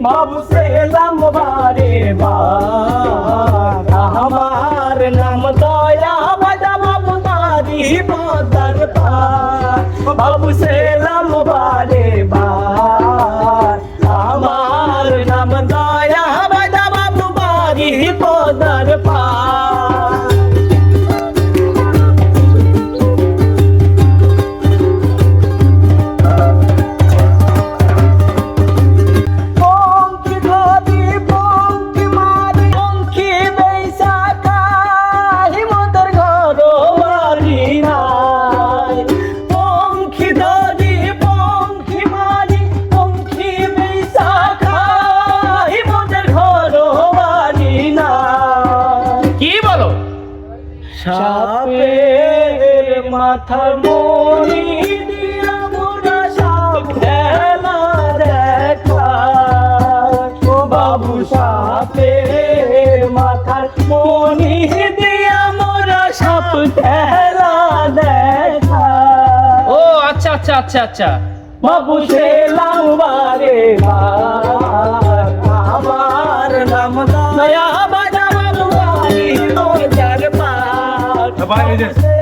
বাবু সেলাম বারে বার আমার নাম দয়া বাজা বাবু মারি পদার পার বাবু সেলাম বারে বার আমার নাম দয়া বাজা বাবু মারি পদার পার সাপের মাথার মণি দিয়া মোরা সাপ খেলা দেখা ও বাবু সাপের মাথার মণি দিয়া মোরা সাপ খেলা দেখা ও আচ্ছা আচ্ছা আচ্ছা আচ্ছা বাবু সেলাম বারে বার আমার নাম দয়া বাজা বাবু বাড়ি পদার পার